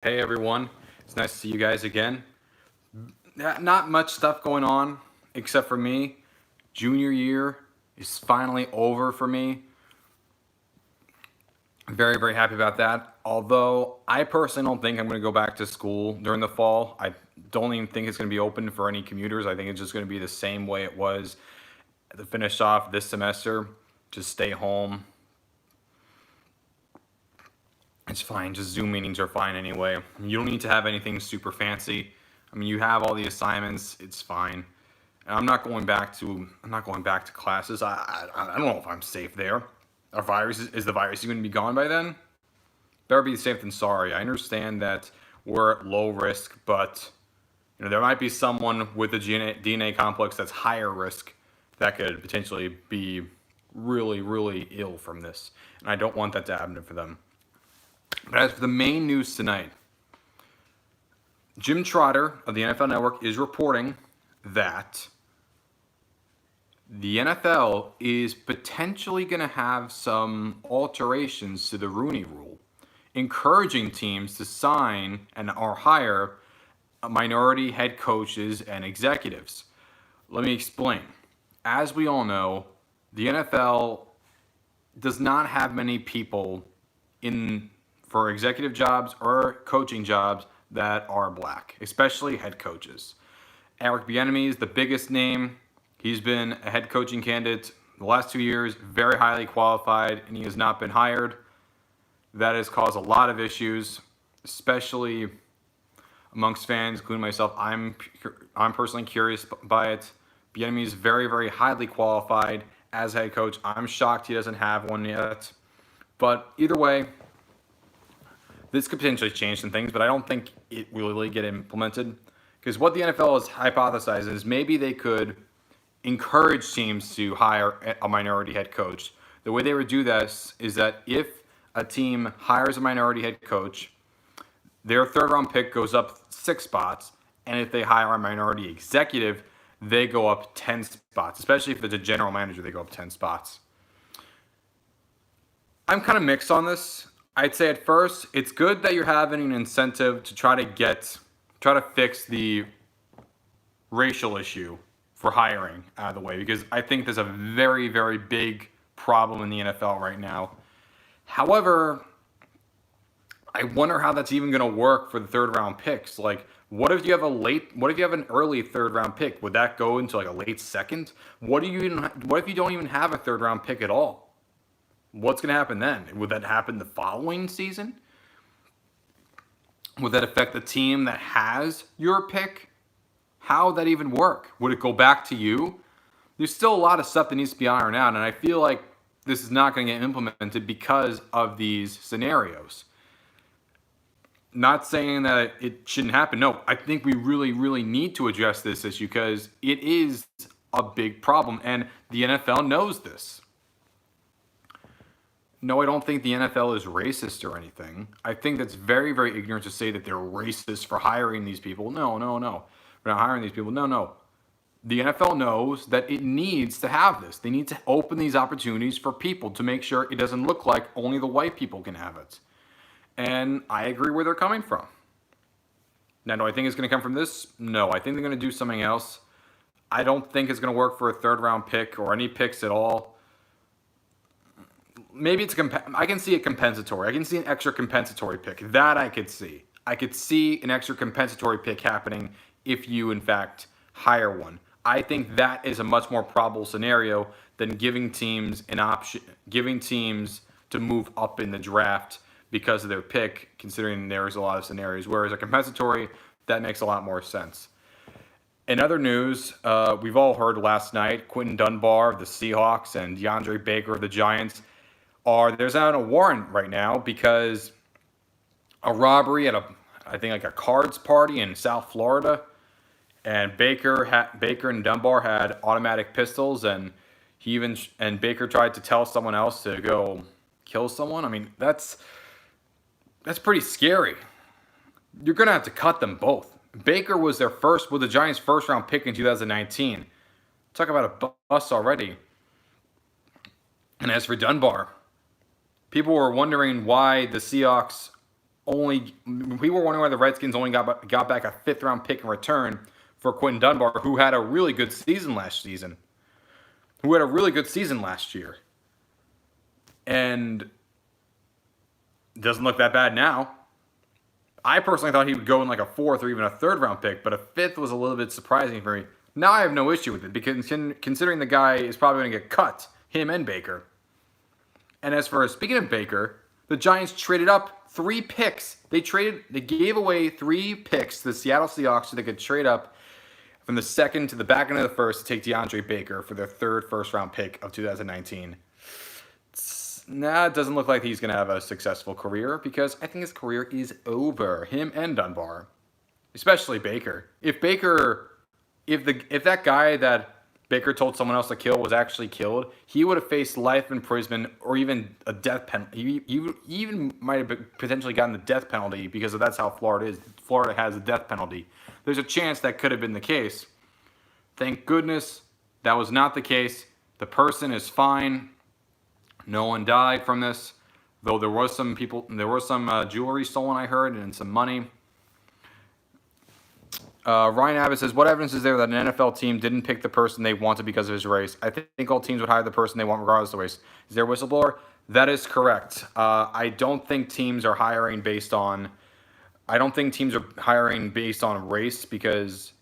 Hey everyone, it's nice to see you guys again. Not much stuff going on except for me. Junior year is finally over for me. Very, very happy about that. Although I personally don't think I'm going to go back to school during the fall. I don't even think it's going to be open for any commuters. I think it's just going to be the same way it was to finish off this semester. Just stay home. It's fine. Just Zoom meetings are fine anyway. You don't need to have anything super fancy. I mean, you have all the assignments. It's fine. And I'm not going back to classes. I don't know if I'm safe there. Is the virus going to be gone by then? Better be safe than sorry. I understand that we're at low risk, but there might be someone with a DNA complex that's higher risk that could potentially be really, really ill from this. And I don't want that to happen for them. But as for the main news tonight, Jim Trotter of the NFL Network is reporting that the NFL is potentially going to have some alterations to the Rooney Rule, encouraging teams to sign and or hire minority head coaches and executives. Let me explain. As we all know, the NFL does not have many people in for executive jobs or coaching jobs that are black, especially head coaches. Eric Bieniemy is the biggest name. He's been a head coaching candidate the last 2 years, very highly qualified, and he has not been hired. That has caused a lot of issues, especially amongst fans, including myself. I'm personally curious by it. Bieniemy is very, very highly qualified as head coach. I'm shocked he doesn't have one yet. But either way, this could potentially change some things, but I don't think it will really get implemented. Because what the NFL is hypothesizing is maybe they could encourage teams to hire a minority head coach. The way they would do this is that if a team hires a minority head coach, their third round pick goes up 6 spots, and if they hire a minority executive, they go up 10 spots. Especially if it's a general manager, they go up 10 spots. I'm kind of mixed on this. I'd say at first, it's good that you're having an incentive to try to fix the racial issue for hiring out of the way, because I think there's a very, very big problem in the NFL right now. However, I wonder how that's even going to work for the third round picks. Like, what if you have an early third round pick? Would that go into like a late second? What if you don't even have a third round pick at all? What's going to happen then? Would that happen the following season? Would that affect the team that has your pick? How would that even work? Would it go back to you? There's still a lot of stuff that needs to be ironed out, and I feel like this is not going to get implemented because of these scenarios. Not saying that it shouldn't happen. No, I think we really, really need to address this issue because it is a big problem, and the NFL knows this. No, I don't think the NFL is racist or anything. I think that's very, very ignorant to say that they're racist for hiring these people. No. We're not hiring these people. No. The NFL knows that it needs to have this. They need to open these opportunities for people to make sure it doesn't look like only the white people can have it. And I agree where they're coming from. Now, do I think it's going to come from this? No, I think they're going to do something else. I don't think it's going to work for a third round pick or any picks at all. Maybe I can see a compensatory. I can see an extra compensatory pick. That I could see. I could see an extra compensatory pick happening if you, in fact, hire one. I think that is a much more probable scenario than giving teams to move up in the draft because of their pick, considering there's a lot of scenarios. Whereas a compensatory, that makes a lot more sense. In other news, we've all heard last night, Quentin Dunbar of the Seahawks and DeAndre Baker of the Giants there's out a warrant right now because a robbery at a cards party in South Florida, and Baker and Dunbar had automatic pistols, and Baker tried to tell someone else to go kill someone. I mean, that's pretty scary. You're gonna have to cut them both. Baker was the Giants' first round pick in 2019. Talk about a bust already. And as for Dunbar, people were wondering why the Seahawks only we were wondering why the Redskins only got back a 5th-round pick in return for Quentin Dunbar, who had a really good season last season. Who had a really good season last year. And doesn't look that bad now. I personally thought he would go in like a 4th or even a 3rd-round pick, but a 5th was a little bit surprising for me. Now I have no issue with it because considering the guy is probably going to get cut, him and Baker. And as for speaking of Baker, the Giants traded up 3 picks. They gave away 3 picks to the Seattle Seahawks so they could trade up from the 2nd to the back end of the 1st to take DeAndre Baker for their 3rd first-round pick of 2019. It doesn't look like he's going to have a successful career because I think his career is over. Him and Dunbar, especially Baker. If that guy that Baker told someone else to kill was actually killed, he would have faced life imprisonment or even a death penalty. He even might have potentially gotten the death penalty because that's how Florida is. Florida has a death penalty. There's a chance that could have been the case. Thank goodness that was not the case. The person is fine. No one died from this, though there was some jewelry stolen, I heard, and some money. Ryan Abbott says, what evidence is there that an NFL team didn't pick the person they wanted because of his race? I think all teams would hire the person they want regardless of race. Is there a whistleblower? That is correct. I don't think teams are hiring based on race because,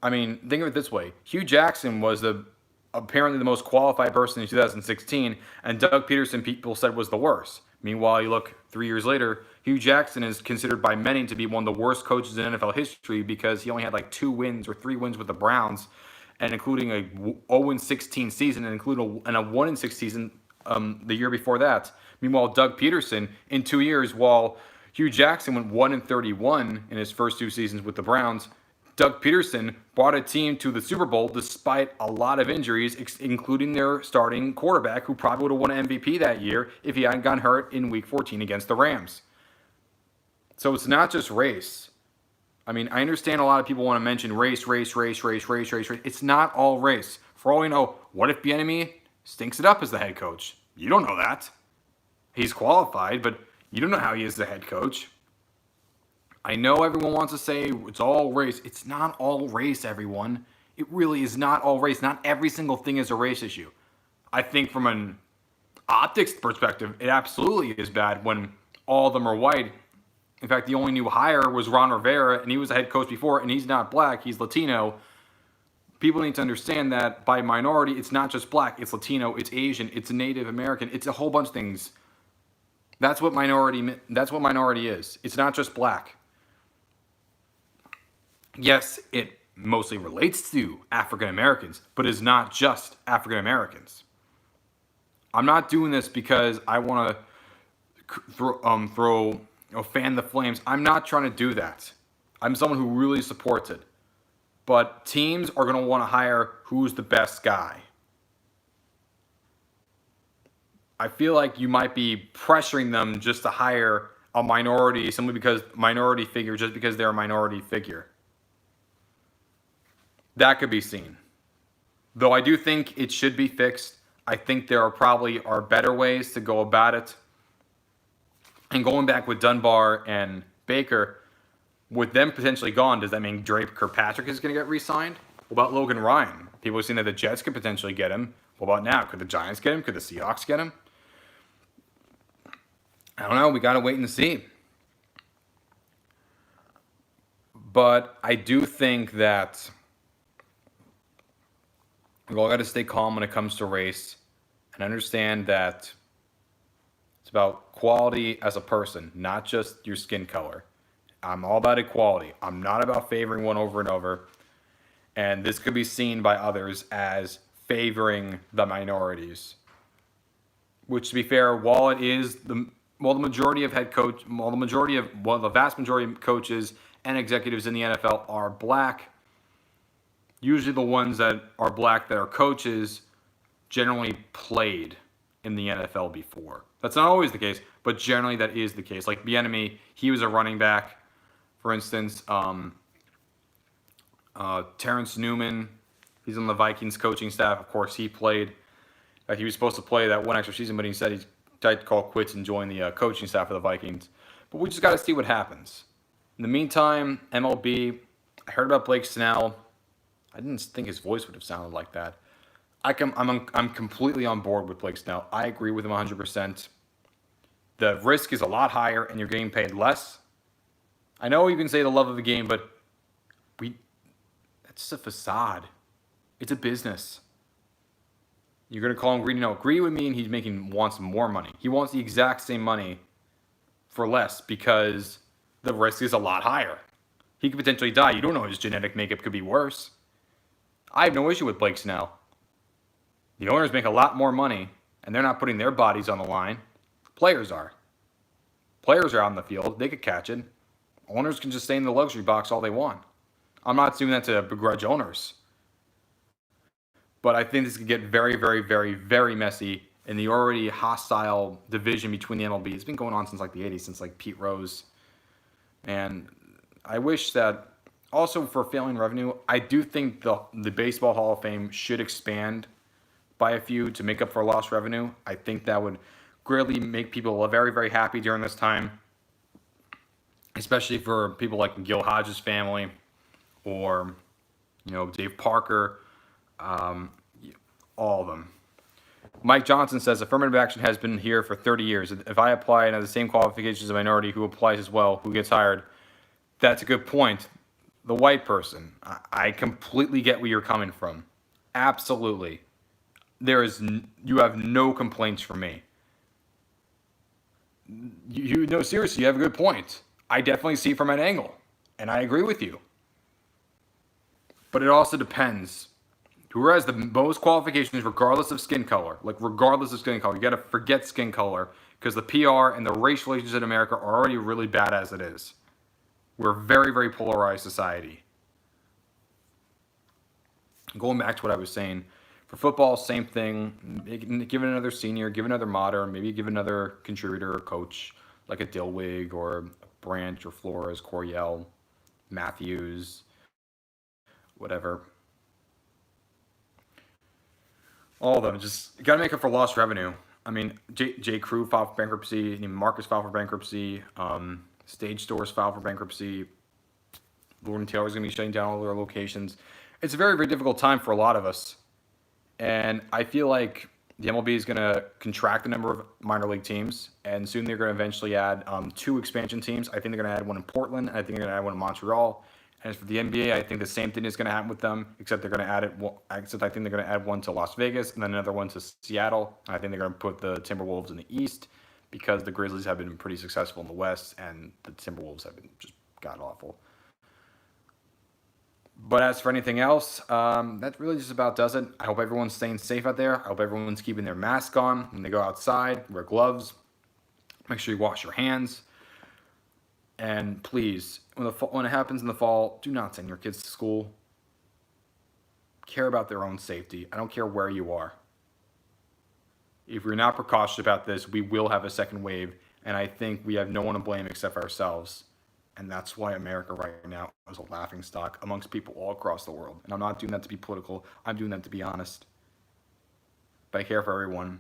I mean, think of it this way. Hugh Jackson was apparently the most qualified person in 2016, and Doug Peterson people said was the worst. Meanwhile, you look 3 years later, Hugh Jackson is considered by many to be one of the worst coaches in NFL history because he only had like 2 wins or 3 wins with the Browns, and including a 0-16 season and including a 1-6 season the year before that. Meanwhile, Doug Peterson, in 2 years, while Hugh Jackson went 1-31 in his first 2 seasons with the Browns, Doug Peterson brought a team to the Super Bowl despite a lot of injuries, including their starting quarterback, who probably would have won MVP that year if he hadn't gotten hurt in Week 14 against the Rams. So it's not just race. I mean, I understand a lot of people want to mention race. It's not all race. For all we know, what if Bieniemy stinks it up as the head coach? You don't know that. He's qualified, but you don't know how he is the head coach. I know everyone wants to say it's all race. It's not all race, everyone. It really is not all race. Not every single thing is a race issue. I think from an optics perspective, it absolutely is bad when all of them are white. In fact, the only new hire was Ron Rivera, and he was a head coach before, and he's not black. He's Latino. People need to understand that by minority, it's not just black. It's Latino. It's Asian. It's Native American. It's a whole bunch of things. That's what minority is. It's not just black. Yes, it mostly relates to African Americans, but it's not just African Americans. I'm not doing this because I want to fan the flames. I'm not trying to do that. I'm someone who really supports it. But teams are going to want to hire who's the best guy. I feel like you might be pressuring them just to hire a minority, simply because minority figure, just because they're a minority figure. That could be seen. Though I do think it should be fixed. I think there are better ways to go about it. And going back with Dunbar and Baker, with them potentially gone, does that mean Drake Kirkpatrick is going to get re-signed? What about Logan Ryan? People have seen that the Jets could potentially get him. What about now? Could the Giants get him? Could the Seahawks get him? I don't know. We got to wait and see. But I do think that we all got to stay calm when it comes to race and understand that it's about quality as a person, not just your skin color. I'm all about equality. I'm not about favoring one over and over. And this could be seen by others as favoring the minorities. Which, to be fair, while it is the vast majority of coaches and executives in the NFL are black, usually the ones that are black that are coaches generally played in the NFL before. That's not always the case, but generally that is the case. Like Bieniemy, he was a running back, for instance. Terrence Newman, he's on the Vikings coaching staff. Of course, he played. He was supposed to play that one extra season, but he said he tried to call quits and join the coaching staff of the Vikings. But we just got to see what happens. In the meantime, MLB, I heard about Blake Snell. I didn't think his voice would have sounded like that. I'm completely on board with Blake Snell. I agree with him 100%. The risk is a lot higher, and you're getting paid less. I know you can say the love of the game, but that's just a facade. It's a business. You're going to call him greedy? No, greedy would mean wants more money. He wants the exact same money for less because the risk is a lot higher. He could potentially die. You don't know, his genetic makeup could be worse. I have no issue with Blake Snell. The owners make a lot more money, and they're not putting their bodies on the line. Players are. Players are out in the field. They could catch it. Owners can just stay in the luxury box all they want. I'm not doing that to begrudge owners. But I think this could get very, very, very, very messy in the already hostile division between the MLB. It's been going on since like the 80s, since like Pete Rose. And I wish that also for failing revenue, I do think the Baseball Hall of Fame should expand by a few to make up for lost revenue. I think that would greatly make people very, very happy during this time, especially for people like Gil Hodges' family or, Dave Parker, all of them. Mike Johnson says, affirmative action has been here for 30 years. If I apply and have the same qualifications as a minority who applies as well, who gets hired, that's a good point. The white person, I completely get where you're coming from. Absolutely. You have no complaints from me. No, seriously, you have a good point. I definitely see it from an angle, and I agree with you. But it also depends. Who has the most qualifications regardless of skin color? You got to forget skin color because the PR and the race relations in America are already really bad as it is. We're a very, very polarized society. Going back to what I was saying, for football, same thing. Give it another senior, give another modern, maybe give another contributor or coach like a Dilwig or a Branch or Flores, Coryell, Matthews, whatever. All of them. Just got to make up for lost revenue. I mean, J. Crew filed for bankruptcy. Marcus filed for bankruptcy. Stage Stores filed for bankruptcy. Lord & Taylor's going to be shutting down all their locations. It's a very, very difficult time for a lot of us. And I feel like the MLB is going to contract the number of minor league teams. And soon they're going to eventually add 2 expansion teams. I think they're going to add one in Portland. I think they're going to add one in Montreal. And as for the NBA, I think the same thing is going to happen with them, except they're going to add it. Except I think they're going to add one to Las Vegas and then another one to Seattle. I think they're going to put the Timberwolves in the East because the Grizzlies have been pretty successful in the West and the Timberwolves have been just god awful. But as for anything else, that really just about does it. I hope everyone's staying safe out there. I hope everyone's keeping their mask on when they go outside. Wear gloves. Make sure you wash your hands. And please, when it happens in the fall, do not send your kids to school. Care about their own safety. I don't care where you are. If we're not precautious about this, we will have a second wave. And I think we have no one to blame except ourselves. And that's why America right now is a laughingstock amongst people all across the world. And I'm not doing that to be political. I'm doing that to be honest. But I care for everyone.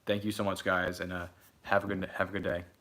Thank you so much, guys, and have a good day.